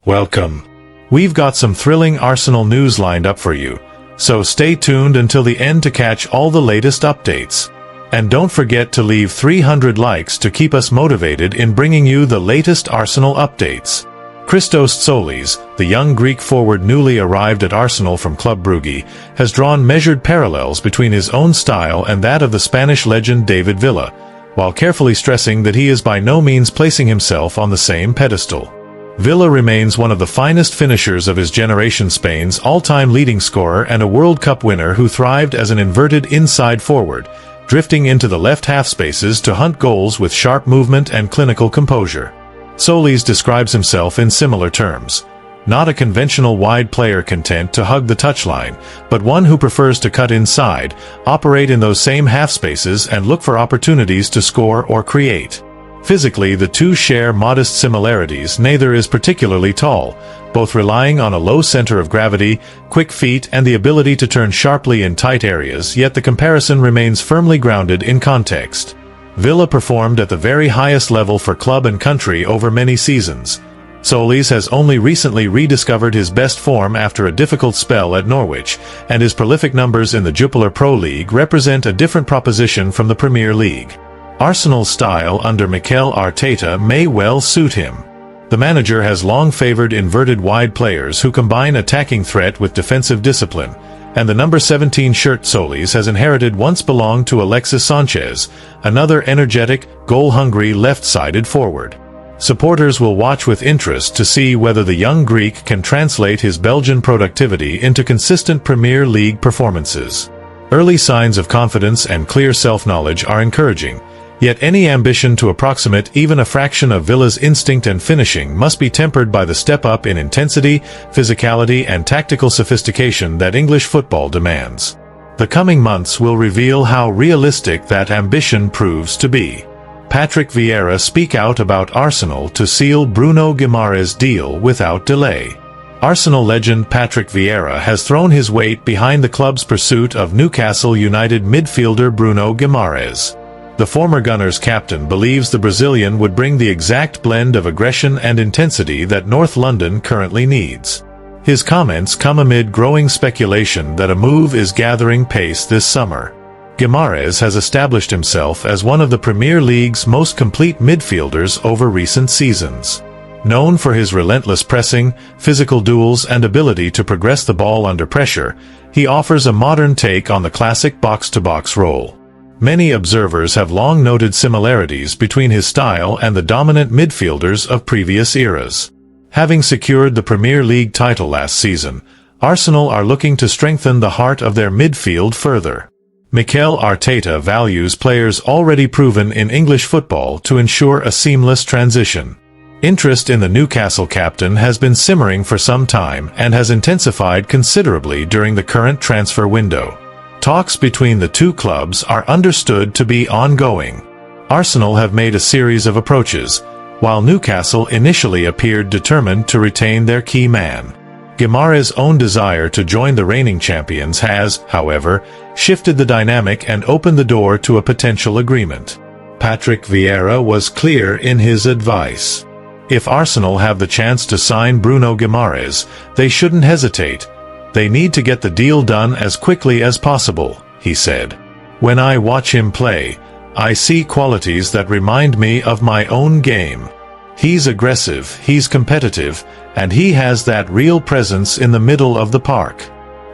Welcome. We've got some thrilling Arsenal news lined up for you, so stay tuned until the end to catch all the latest updates. And don't forget to leave 300 likes to keep us motivated in bringing you the latest Arsenal updates. Christos Tsolis, the young Greek forward newly arrived at Arsenal from Club Brugge, has drawn measured parallels between his own style and that of the Spanish legend David Villa, while carefully stressing that he is by no means placing himself on the same pedestal. Villa remains one of the finest finishers of his generation, Spain's all-time leading scorer and a World Cup winner who thrived as an inverted inside forward, drifting into the left half spaces to hunt goals with sharp movement and clinical composure. Tsolis describes himself in similar terms. Not a conventional wide player content to hug the touchline, but one who prefers to cut inside, operate in those same half spaces and look for opportunities to score or create. Physically, the two share modest similarities. Neither is particularly tall, both relying on a low center of gravity, quick feet and the ability to turn sharply in tight areas, yet the comparison remains firmly grounded in context. Villa performed at the very highest level for club and country over many seasons. Tsolis has only recently rediscovered his best form after a difficult spell at Norwich, and his prolific numbers in the Jupiler Pro League represent a different proposition from the Premier League. Arsenal's style under Mikel Arteta may well suit him. The manager has long favored inverted wide players who combine attacking threat with defensive discipline, and the number 17 shirt Tsolis has inherited once belonged to Alexis Sanchez, another energetic, goal-hungry left-sided forward. Supporters will watch with interest to see whether the young Greek can translate his Belgian productivity into consistent Premier League performances. Early signs of confidence and clear self-knowledge are encouraging, yet any ambition to approximate even a fraction of Villa's instinct and finishing must be tempered by the step-up in intensity, physicality and tactical sophistication that English football demands. The coming months will reveal how realistic that ambition proves to be. Patrick Vieira speak out about Arsenal to seal Bruno Guimarães deal without delay. Arsenal legend Patrick Vieira has thrown his weight behind the club's pursuit of Newcastle United midfielder Bruno Guimarães. The former Gunners captain believes the Brazilian would bring the exact blend of aggression and intensity that North London currently needs. His comments come amid growing speculation that a move is gathering pace this summer. Guimarães has established himself as one of the Premier League's most complete midfielders over recent seasons. Known for his relentless pressing, physical duels and ability to progress the ball under pressure, he offers a modern take on the classic box-to-box role. Many observers have long noted similarities between his style and the dominant midfielders of previous eras. Having secured the Premier League title last season, Arsenal are looking to strengthen the heart of their midfield further. Mikel Arteta values players already proven in English football to ensure a seamless transition. Interest in the Newcastle captain has been simmering for some time and has intensified considerably during the current transfer window. Talks between the two clubs are understood to be ongoing. Arsenal have made a series of approaches, while Newcastle initially appeared determined to retain their key man. Guimarães' own desire to join the reigning champions has, however, shifted the dynamic and opened the door to a potential agreement. Patrick Vieira was clear in his advice. If Arsenal have the chance to sign Bruno Guimarães, they shouldn't hesitate. They need to get the deal done as quickly as possible, he said. When I watch him play, I see qualities that remind me of my own game. He's aggressive, he's competitive, and he has that real presence in the middle of the park.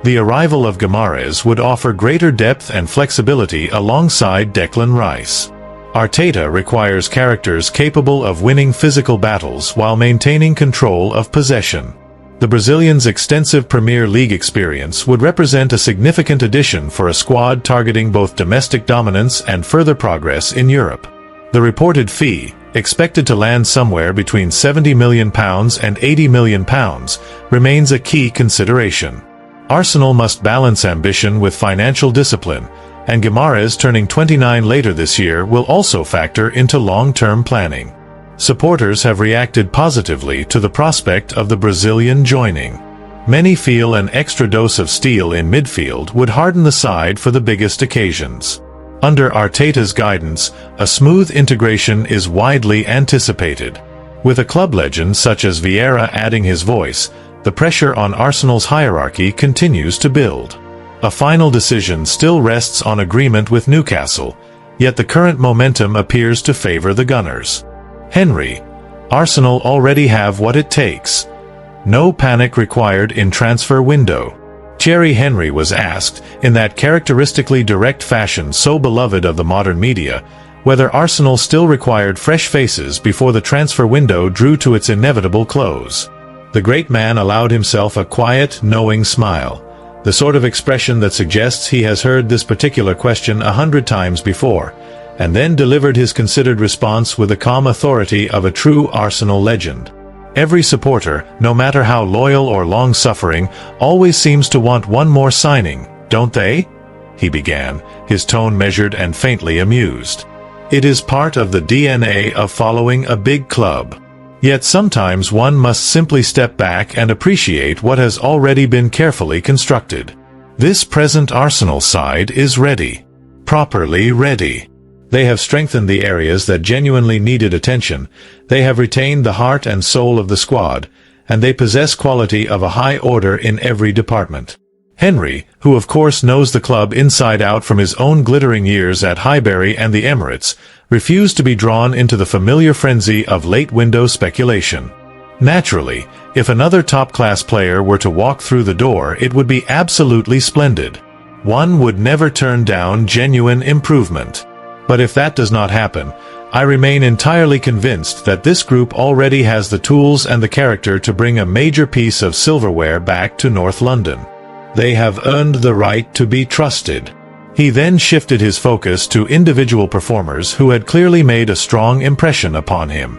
The arrival of Guimarães would offer greater depth and flexibility alongside Declan Rice. Arteta requires characters capable of winning physical battles while maintaining control of possession. The Brazilian's extensive Premier League experience would represent a significant addition for a squad targeting both domestic dominance and further progress in Europe. The reported fee, expected to land somewhere between £70 million and £80 million, remains a key consideration. Arsenal must balance ambition with financial discipline, and Guimarães turning 29 later this year will also factor into long-term planning. Supporters have reacted positively to the prospect of the Brazilian joining. Many feel an extra dose of steel in midfield would harden the side for the biggest occasions. Under Arteta's guidance, a smooth integration is widely anticipated. With a club legend such as Vieira adding his voice, the pressure on Arsenal's hierarchy continues to build. A final decision still rests on agreement with Newcastle, yet the current momentum appears to favor the Gunners. Henry, Arsenal already have what it takes. No panic required in transfer window. Thierry Henry was asked, in that characteristically direct fashion so beloved of the modern media, whether Arsenal still required fresh faces before the transfer window drew to its inevitable close. The great man allowed himself a quiet, knowing smile, the sort of expression that suggests he has heard this particular question 100 times before, and then delivered his considered response with the calm authority of a true Arsenal legend. Every supporter, no matter how loyal or long-suffering, always seems to want one more signing, don't they? He began, his tone measured and faintly amused. It is part of the DNA of following a big club. Yet sometimes one must simply step back and appreciate what has already been carefully constructed. This present Arsenal side is ready. Properly ready. They have strengthened the areas that genuinely needed attention, they have retained the heart and soul of the squad, and they possess quality of a high order in every department. Henry, who of course knows the club inside out from his own glittering years at Highbury and the Emirates, refused to be drawn into the familiar frenzy of late-window speculation. Naturally, if another top-class player were to walk through the door, it would be absolutely splendid. One would never turn down genuine improvement. But if that does not happen, I remain entirely convinced that this group already has the tools and the character to bring a major piece of silverware back to North London. They have earned the right to be trusted. He then shifted his focus to individual performers who had clearly made a strong impression upon him.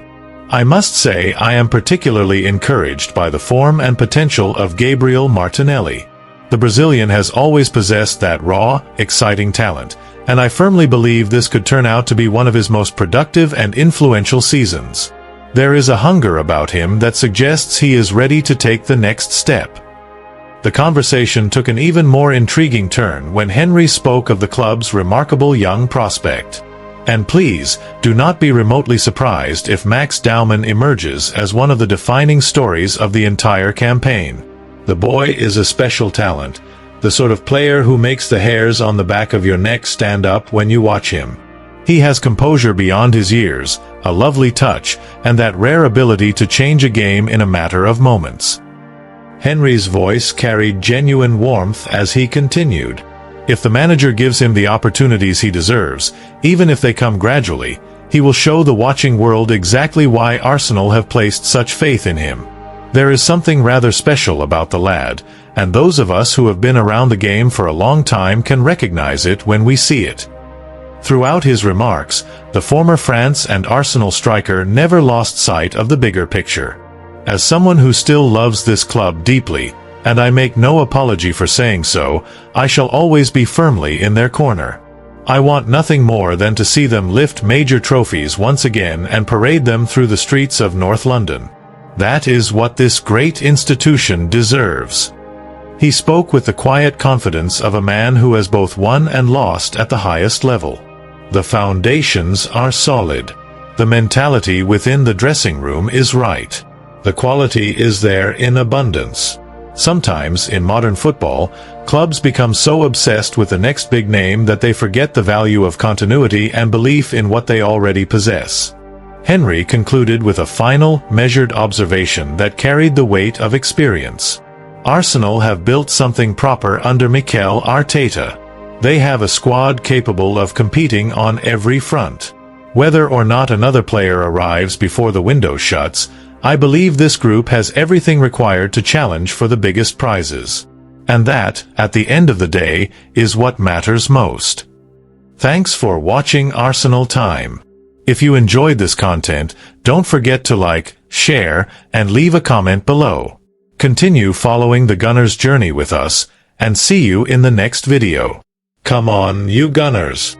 I must say I am particularly encouraged by the form and potential of Gabriel Martinelli. The Brazilian has always possessed that raw, exciting talent, and I firmly believe this could turn out to be one of his most productive and influential seasons. There is a hunger about him that suggests he is ready to take the next step. The conversation took an even more intriguing turn when Henry spoke of the club's remarkable young prospect. And please, do not be remotely surprised if Max Daumann emerges as one of the defining stories of the entire campaign. The boy is a special talent, the sort of player who makes the hairs on the back of your neck stand up when you watch him. He has composure beyond his years, a lovely touch, and that rare ability to change a game in a matter of moments. Henry's voice carried genuine warmth as he continued. If the manager gives him the opportunities he deserves, even if they come gradually, he will show the watching world exactly why Arsenal have placed such faith in him. There is something rather special about the lad, and those of us who have been around the game for a long time can recognize it when we see it. Throughout his remarks, the former France and Arsenal striker never lost sight of the bigger picture. As someone who still loves this club deeply, and I make no apology for saying so, I shall always be firmly in their corner. I want nothing more than to see them lift major trophies once again and parade them through the streets of North London. That is what this great institution deserves. He spoke with the quiet confidence of a man who has both won and lost at the highest level. The foundations are solid. The mentality within the dressing room is right. The quality is there in abundance. Sometimes, in modern football, clubs become so obsessed with the next big name that they forget the value of continuity and belief in what they already possess. Henry concluded with a final, measured observation that carried the weight of experience. Arsenal have built something proper under Mikel Arteta. They have a squad capable of competing on every front. Whether or not another player arrives before the window shuts, I believe this group has everything required to challenge for the biggest prizes. And that, at the end of the day, is what matters most. Thanks for watching Arsenal Time. If you enjoyed this content, don't forget to like, share, and leave a comment below. Continue following the Gunners' journey with us, and see you in the next video. Come on, you Gunners!